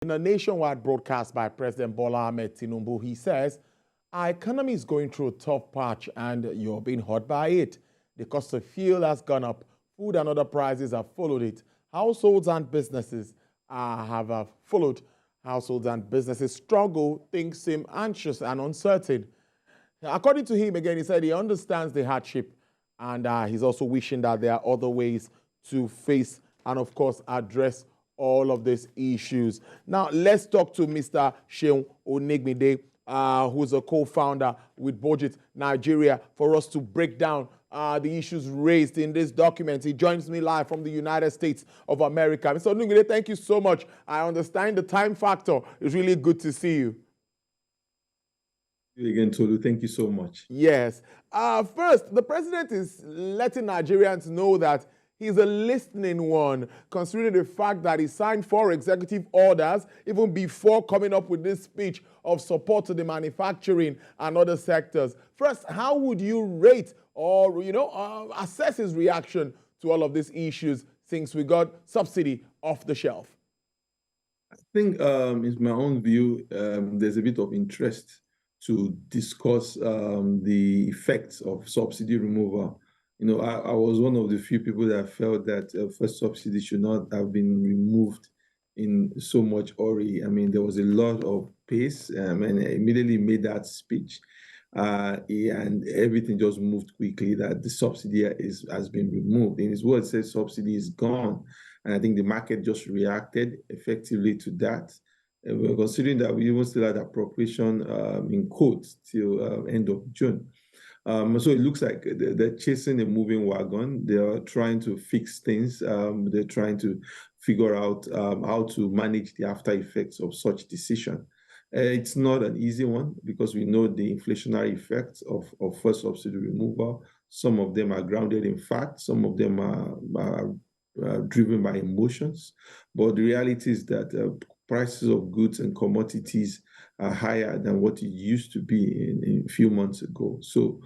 In a nationwide broadcast by President Bola Ahmed Tinubu, he says, our economy is going through a tough patch and you're being hurt by it. The cost of fuel has gone up. Food and other prices have followed it. Households and businesses have followed. Households and businesses struggle, things seem anxious and uncertain. According to him, again, he said he understands the hardship and he's also wishing that there are other ways to face and, of course, address all of these issues. Now, let's talk to Mr. Seun Onegbinde, who's a co-founder with Budget Nigeria, for us to break down the issues raised in this document. He joins me live from the United States of America. Mr. Onegbinde, thank you so much. I understand the time factor. It's really good to see you. Again, Tolu, thank you so much. Yes. First, the president is letting Nigerians know that he's a listening one, considering the fact that he signed 4 executive orders even before coming up with this speech of support to the manufacturing and other sectors. First, how would you rate or, assess his reaction to all of these issues since we got subsidy off the shelf? I think, in my own view, there's a bit of interest to discuss the effects of subsidy removal. I was one of the few people that felt that first subsidy should not have been removed in so much hurry. I mean, there was a lot of pace, and I immediately made that speech, and everything just moved quickly, that the subsidy has been removed. In his words, says subsidy is gone, and I think the market just reacted effectively to that. We're considering that we even still had appropriation in quotes till end of June. So it looks like they're chasing a moving wagon. They are trying to fix things. They're trying to figure out how to manage the after effects of such decision. It's not an easy one because we know the inflationary effects of first subsidy removal. Some of them are grounded in fact. Some of them are driven by emotions. But the reality is that prices of goods and commodities are higher than what it used to be in a few months ago. So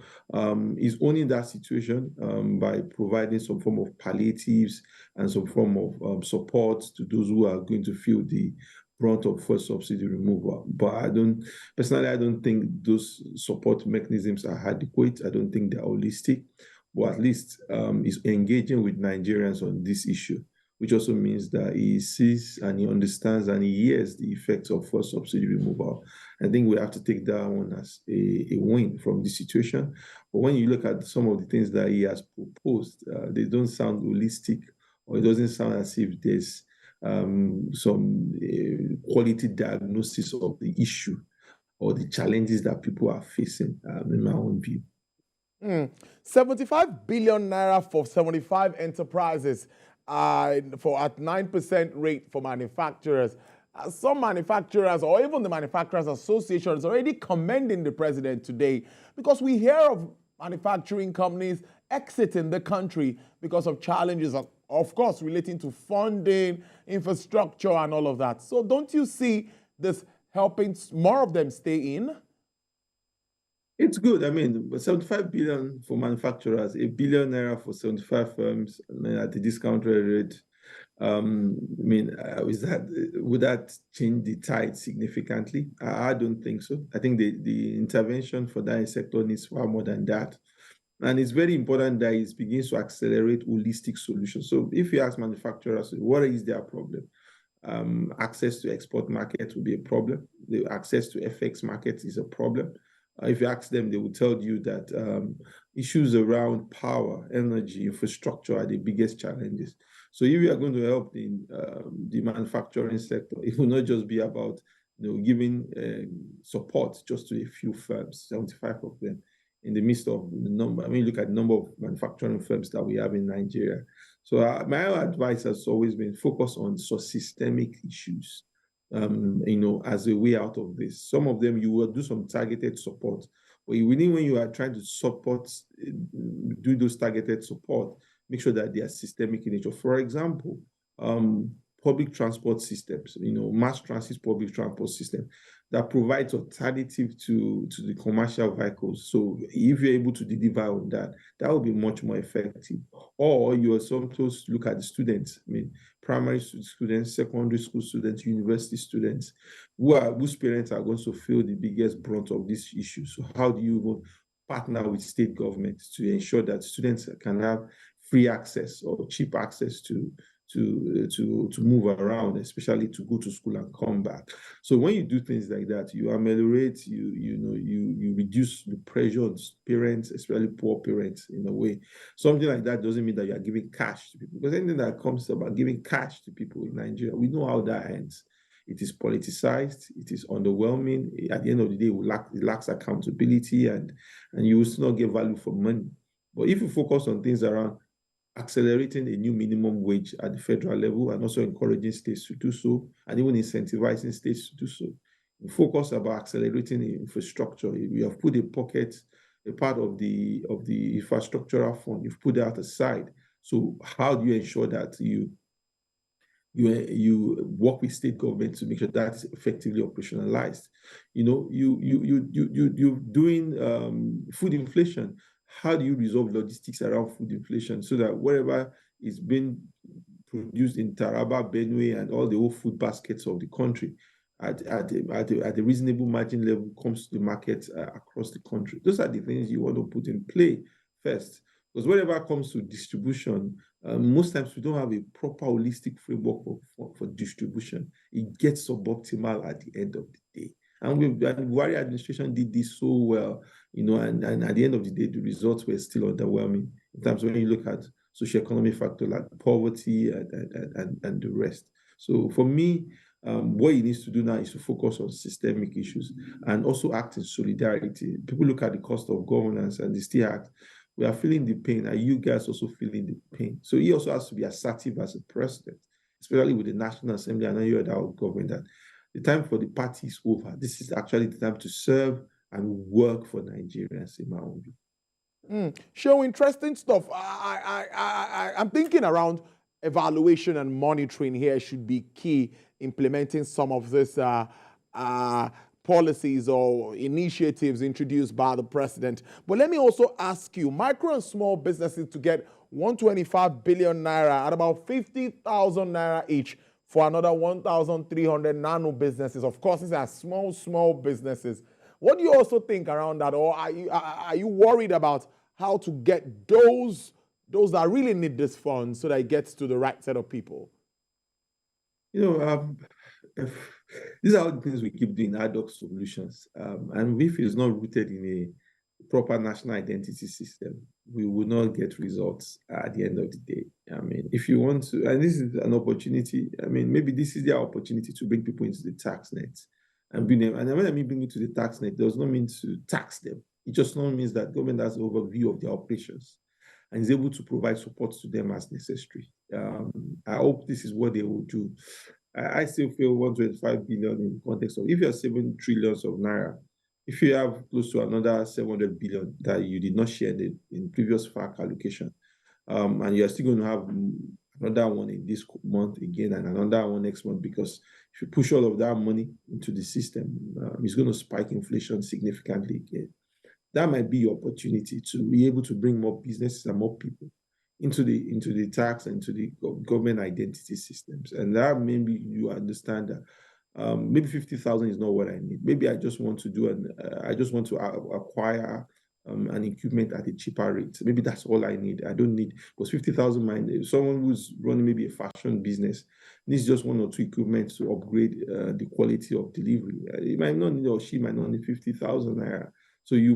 he's owning that situation by providing some form of palliatives and some form of support to those who are going to feel the brunt of first subsidy removal. But I don't think those support mechanisms are adequate. I don't think they're holistic. But at least he's engaging with Nigerians on this issue, which also means that he sees and he understands and he hears the effects of first subsidy removal. I think we have to take that one as a win from this situation. But when you look at some of the things that he has proposed, they don't sound holistic, or it doesn't sound as if there's some quality diagnosis of the issue or the challenges that people are facing, in my own view. 75 billion naira for 75 enterprises for at 9% rate for manufacturers. Some manufacturers or even the Manufacturers Association is already commending the president today because we hear of manufacturing companies exiting the country because of challenges, of course, relating to funding, infrastructure, and all of that. So don't you see this helping more of them stay in? It's good. I mean, 75 billion for manufacturers, 1 billion naira for 75 firms, at the discount rate. Would that change the tide significantly? I don't think so. I think the intervention for that sector needs far more than that. And it's very important that it begins to accelerate holistic solutions. So if you ask manufacturers, what is their problem? Access to export markets will be a problem. The access to FX markets is a problem. If you ask them, they will tell you that issues around power, energy, infrastructure are the biggest challenges. So if we are going to help the manufacturing sector, it will not just be about giving support just to a few firms, 75 of them, in the midst of the number. I mean, look at the number of manufacturing firms that we have in Nigeria. So my advice has always been focus on systemic issues. As a way out of this. Some of them you will do some targeted support, but when you are trying to support, do those targeted support, make sure that they are systemic in nature. For example, public transport systems, mass transit public transport system that provides alternative to the commercial vehicles. So if you're able to deliver on that, that will be much more effective. Or you are supposed to look at the students, primary students, secondary school students, university students, whose parents are going to feel the biggest brunt of this issue. So how do you partner with state governments to ensure that students can have free access or cheap access to move around, especially to go to school and come back? So when you do things like that, you ameliorate, you reduce the pressure on parents, especially poor parents, in a way. Something like that doesn't mean that you are giving cash to people, because anything that comes about giving cash to people in Nigeria, we know how that ends. It is politicized, it is underwhelming. At the end of the day, it lacks accountability, and you will still not get value for money. But if you focus on things around accelerating a new minimum wage at the federal level and also encouraging states to do so, and even incentivizing states to do so, you focus about accelerating the infrastructure. We have put a part of the infrastructural fund, you've put that aside. So how do you ensure that you work with state government to make sure that is effectively operationalized? You're doing food inflation. How do you resolve logistics around food inflation so that whatever is being produced in Taraba, Benue, and all the whole food baskets of the country at a reasonable margin level comes to the market across the country? Those are the things you want to put in play first. Because whenever it comes to distribution, most times we don't have a proper holistic framework for distribution. It gets suboptimal at the end of the day. And the Buhari administration did this so well, and at the end of the day, the results were still underwhelming in terms of when you look at socioeconomic factors like poverty and the rest. So for me, what he needs to do now is to focus on systemic issues and also act in solidarity. People look at the cost of governance and they still act. We are feeling the pain. Are you guys also feeling the pain? So he also has to be assertive as a president, especially with the National Assembly and any other government, that the time for the party is over. This is actually the time to serve and work for Nigerians, in my own view. Show interesting stuff. I'm thinking around evaluation and monitoring here should be key, implementing some of this policies or initiatives introduced by the president. But let me also ask you, micro and small businesses to get 125 billion naira at about 50,000 naira each for another 1,300 nano businesses. Of course, these are small businesses. What do you also think around that? Or are you worried about how to get those that really need this fund so that it gets to the right set of people? These are all the things we keep doing, ad hoc solutions. And if it's not rooted in a proper national identity system, we will not get results at the end of the day. If you want to, and this is an opportunity, maybe this is their opportunity to bring people into the tax net and bring them. And when I mean bring it to the tax net, it does not mean to tax them. It just not means that government has an overview of their operations and is able to provide support to them as necessary. I hope this is what they will do. I still feel 125 billion in the context of, if you're 7 trillions of naira, if you have close to another 700 billion that you did not share in previous FAC allocation, and you're still going to have another one in this month again and another one next month, because if you push all of that money into the system, it's going to spike inflation significantly again. That might be your opportunity to be able to bring more businesses and more people into the tax and into the government identity systems. And that maybe you understand that maybe 50,000 is not what I need. Maybe I just want to acquire an equipment at a cheaper rate. Maybe that's all I need. I don't need, because 50,000, someone who's running maybe a fashion business needs just 1 or 2 equipment to upgrade the quality of delivery. He might not need, or she might not need 50,000 naira. So you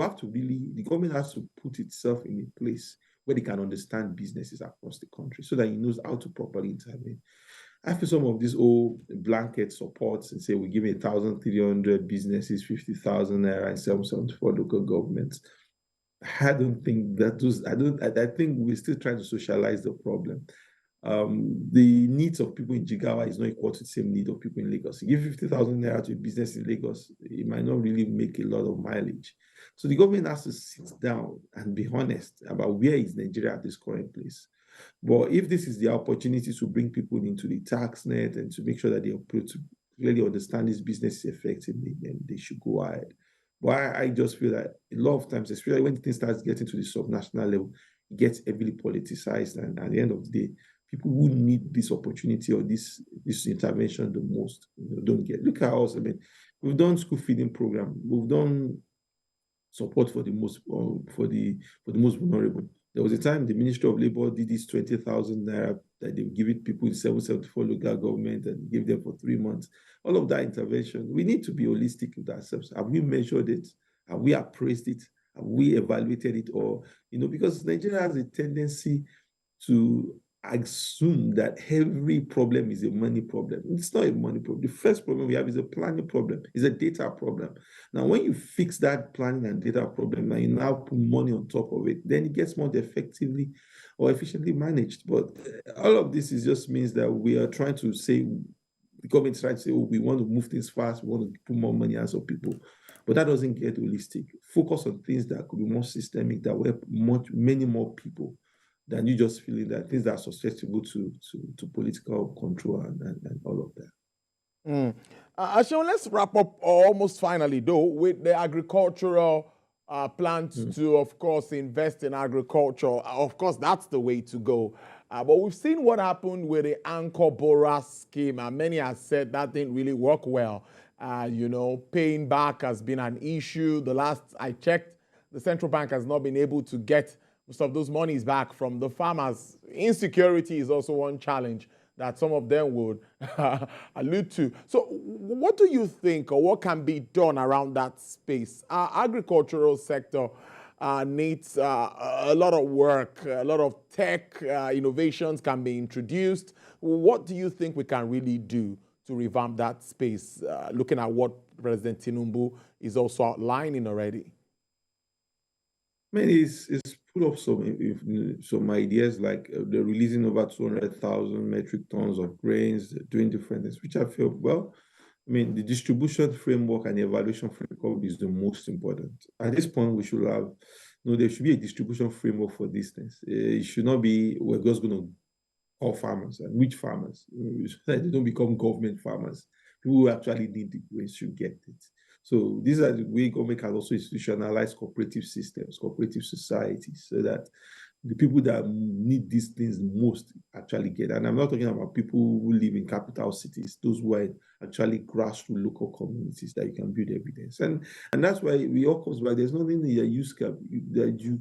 have to really, the government has to put itself in a place where they can understand businesses across the country so that it knows how to properly intervene. I feel some of these old blanket supports and say we give 1,300 businesses 50,000 naira and some for local governments. I don't think that I think we're still trying to socialize the problem. The needs of people in Jigawa is not equal to the same need of people in Lagos. You give 50,000 naira to a business in Lagos, it might not really make a lot of mileage. So the government has to sit down and be honest about where is Nigeria at this current place. But if this is the opportunity to bring people into the tax net and to make sure that they are able to really understand this business effectively, then they should go ahead. But I just feel that a lot of times, especially when things start getting to the subnational level, it gets heavily politicized. And at the end of the day, people who need this opportunity or this intervention the most, don't get. Look at us. I mean, we've done school feeding program. We've done support for the most most vulnerable. There was a time the Ministry of Labour did this 20,000 naira that they give it people in 774 local government and give them for 3 months. All of that intervention, we need to be holistic with ourselves. Have we measured it? Have we appraised it? Have we evaluated it? Or, because Nigeria has a tendency to assume that every problem is a money problem. It's not a money problem. The first problem we have is a planning problem, it's a data problem. Now, when you fix that planning and data problem, and you now put money on top of it, then it gets more effectively or efficiently managed. But all of this just means that we are trying to say, the government is trying to say, oh, we want to move things fast, we want to put more money out of people. But that doesn't get holistic. Focus on things that could be more systemic, that will help many more people than you just feeling that things that are susceptible to political control and all of that. Ashon, let's wrap up almost finally, though, with the agricultural plans to, of course, invest in agriculture. Of course, that's the way to go. But we've seen what happened with the Anchor Buharis scheme, and many have said that didn't really work well. Paying back has been an issue. The last I checked, the central bank has not been able to get most of those monies back from the farmers. Insecurity is also one challenge that some of them would allude to. So what do you think, or what can be done around that space? Our agricultural sector needs a lot of work, a lot of tech innovations can be introduced. What do you think we can really do to revamp that space, looking at what President Tinubu is also outlining already? I mean, it's put up some ideas like they're releasing over 200,000 metric tons of grains, doing different things, which I feel, well, I mean, the distribution framework and the evaluation framework is the most important. At this point, we should have, there should be a distribution framework for these things. It should not be, we're just going to call farmers, and which farmers, so that they don't become government farmers. People who actually need the grains should get it. So these are the way government can also institutionalize cooperative systems, cooperative societies, so that the people that need these things most actually get. And I'm not talking about people who live in capital cities, those who are actually grassroots local communities that you can build evidence. And that's why we all comes back. There's nothing that you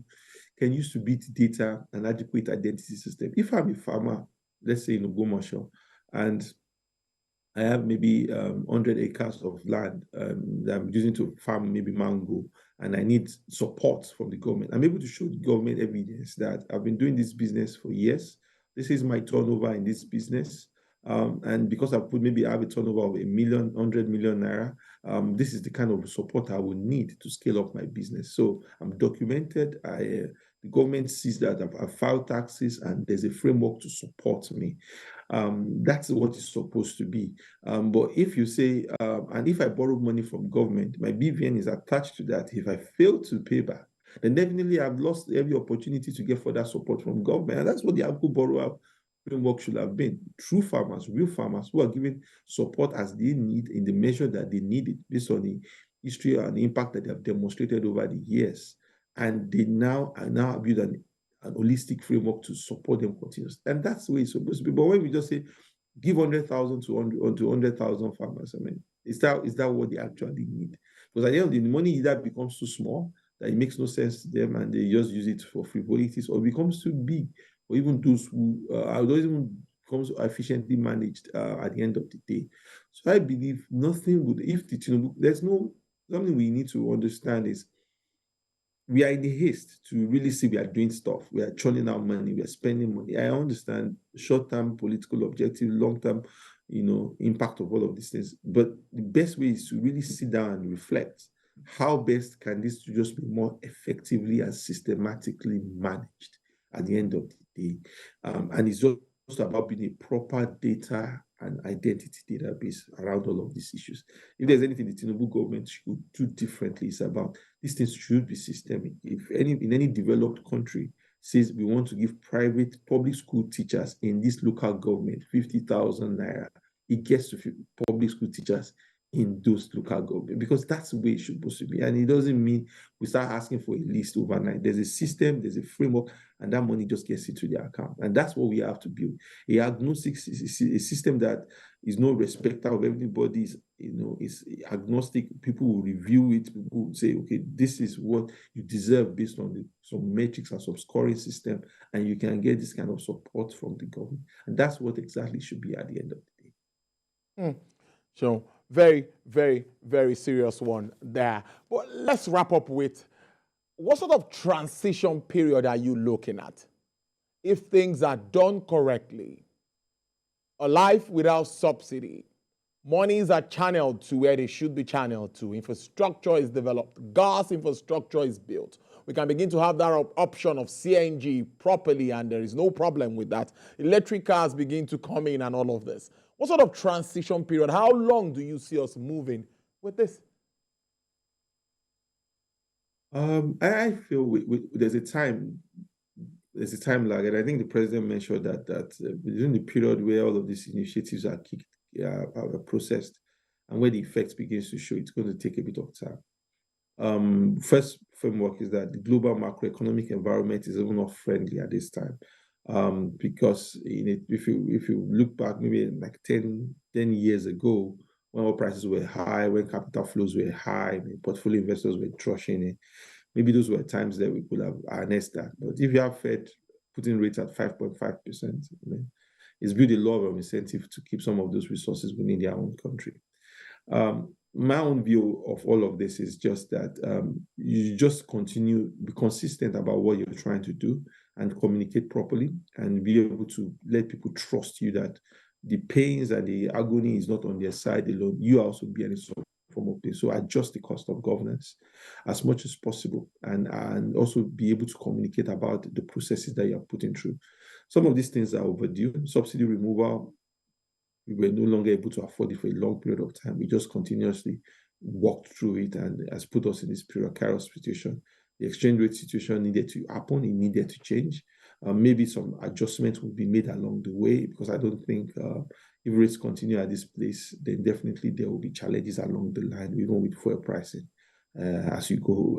can use to beat data and adequate identity system. If I'm a farmer, let's say in Ogbomoso, and I have maybe 100 acres of land that I'm using to farm maybe mango, and I need support from the government. I'm able to show the government evidence that I've been doing this business for years. This is my turnover in this business. And because I have a turnover of 100 million naira, this is the kind of support I will need to scale up my business. So I'm documented. The government sees that I've filed taxes, and there's a framework to support me. That's what it's supposed to be. But if you say, and if I borrow money from government, my BVN is attached to that. If I fail to pay back, then definitely I've lost every opportunity to get further support from government. And that's what the Agro Borrower framework should have been. True farmers, real farmers who are given support as they need in the measure that they need it, based on the history and the impact that they have demonstrated over the years. And they now build an holistic framework to support them continuously. And that's the way it's supposed to be. But when we just say, give 100,000 to 100,000 farmers, I mean, is that what they actually need? Because at the end of the day, the money either becomes too small, that it makes no sense to them, and they just use it for frivolities, or becomes too big, or even those who don't even becomes efficiently managed at the end of the day. So I believe nothing would, if the Tinubu, something we need to understand is, we are in the haste to really see we are doing stuff. We are churning out money. We are spending money. I understand short-term political objective, long-term, impact of all of these things. But the best way is to really sit down and reflect. How best can this just be more effectively and systematically managed at the end of the day? And it's just about being a proper data and identity database around all of these issues. If there's anything the Tinubu government should do differently, it's about these things should be systemic. In any developed country, says we want to give public school teachers in this local government 50,000 naira. It gets to public school teachers in those local government, because that's the way it should supposed to be. And it doesn't mean we start asking for a list overnight. There's a system, there's a framework, and that money just gets into their account. And that's what we have to build. A agnostic, a system that is no respecter of everybody's, is agnostic. People will review it. People will say, okay, this is what you deserve based on some metrics and some scoring system, and you can get this kind of support from the government. And that's what exactly should be at the end of the day. So very, very, very serious one there. But let's wrap up with, what sort of transition period are you looking at? If things are done correctly, a life without subsidy, monies are channeled to where they should be channeled to, infrastructure is developed, gas infrastructure is built, we can begin to have that option of CNG properly, and there is no problem with that. Electric cars begin to come in and all of this. What sort of transition period, how long do you see us moving with this? I feel there's a time lag, and I think the president mentioned that during the period where all of these initiatives are processed and where the effects begins to show, it's going to take a bit of time. First framework is that the global macroeconomic environment is even not friendly at this time, because if you look back maybe like 10 years ago, when oil prices were high, when capital flows were high, when portfolio investors were trashing it, maybe those were times that we could have harnessed that. But if you have Fed putting rates at 5.5%, it's built a lot of incentive to keep some of those resources within their own country. My own view of all of this is just that you just be consistent about what you're trying to do and communicate properly, and be able to let people trust you that the pains and the agony is not on their side alone. You also be any sort of form of this. So adjust the cost of governance as much as possible, and also be able to communicate about the processes that you're putting through. Some of these things are overdue. Subsidy removal, we were no longer able to afford it for a long period of time. We just continuously walked through it, and has put us in this precarious situation. The exchange rate situation needed to happen. It needed to change. Maybe some adjustments will be made along the way, because I don't think if rates continue at this place, then definitely there will be challenges along the line, even with fuel pricing. As you go,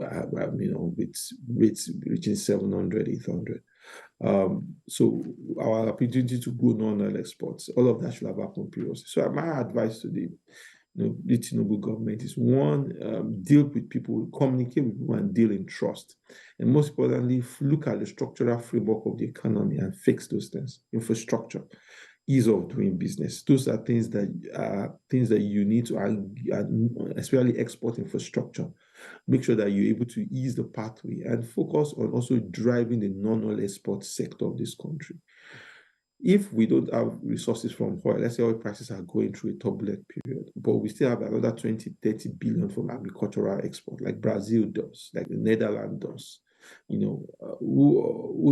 with rates reaching 700, 800. So our opportunity to grow non-oil exports, all of that should have happened previously. So my advice to the Tinubu government is, one, deal with people, communicate with people, and deal in trust. And most importantly, look at the structural framework of the economy and fix those things. Infrastructure, ease of doing business. Those are things that you need to, especially export infrastructure. Make sure that you're able to ease the pathway and focus on also driving the non-oil export sector of this country. If we don't have resources from oil, let's say oil prices are going through a turbulent period, but we still have another 20, 30 billion from agricultural export, like Brazil does, like the Netherlands does, we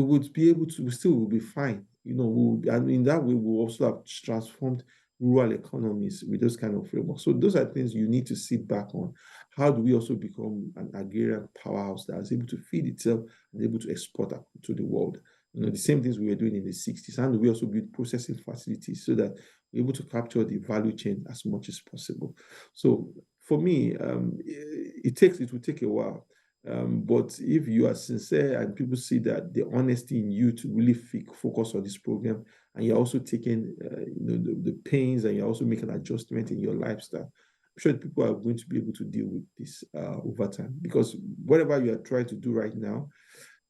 would be able to, we still will be fine. And in that way, we'll also have transformed rural economies with those kind of frameworks. So those are things you need to sit back on. How do we also become an agrarian powerhouse that is able to feed itself and able to export to the world? The same things we were doing in the 60s. And we also build processing facilities so that we're able to capture the value chain as much as possible. So for me, it will take a while. But if you are sincere and people see that the honesty in you to really focus on this program, and you're also taking the pains, and you're also making adjustment in your lifestyle, I'm sure people are going to be able to deal with this over time. Because whatever you are trying to do right now,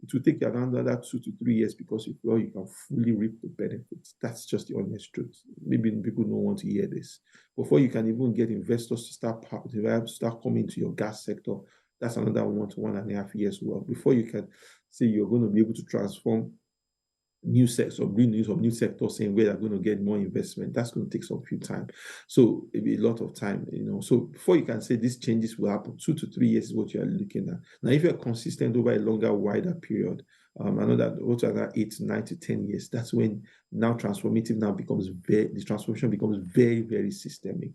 it will take around another 2 to 3 years because you can fully reap the benefits. That's just the honest truth. Maybe people don't want to hear this. Before you can even get investors to start coming to your gas sector, that's another 1 to 1.5 years. Well, before you can say you're going to be able to transform new sectors or bring news of new sectors saying where they're going to get more investment, that's going to take some few time. So it'll be a lot of time, So before you can say these changes will happen, 2 to 3 years is what you're looking at. Now, if you're consistent over a longer, wider period, I know that also another 8 to 9 to 10 years, that's when now the transformation becomes very, very systemic.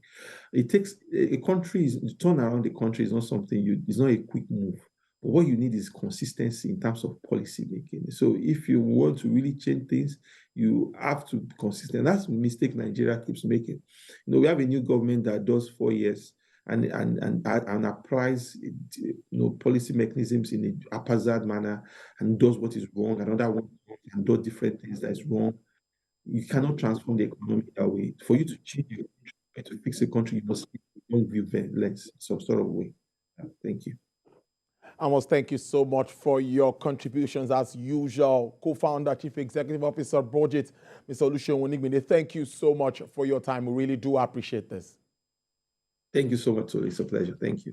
It takes a country, to turn around the country is not something it's not a quick move. But what you need is consistency in terms of policy making. So if you want to really change things, you have to be consistent. That's the mistake Nigeria keeps making. We have a new government that does 4 years and applies policy mechanisms in a haphazard manner and does what is wrong. Another one and does different things that is wrong. You cannot transform the economy that way. For you to change your country, to fix a country, you must view lens some sort of way. Thank you. Amos, thank you so much for your contributions as usual. Co-founder, Chief Executive Officer, Budget, Mr. Olusegun Onigbinde, thank you so much for your time. We really do appreciate this. Thank you so much, Tolu. It's a pleasure. Thank you.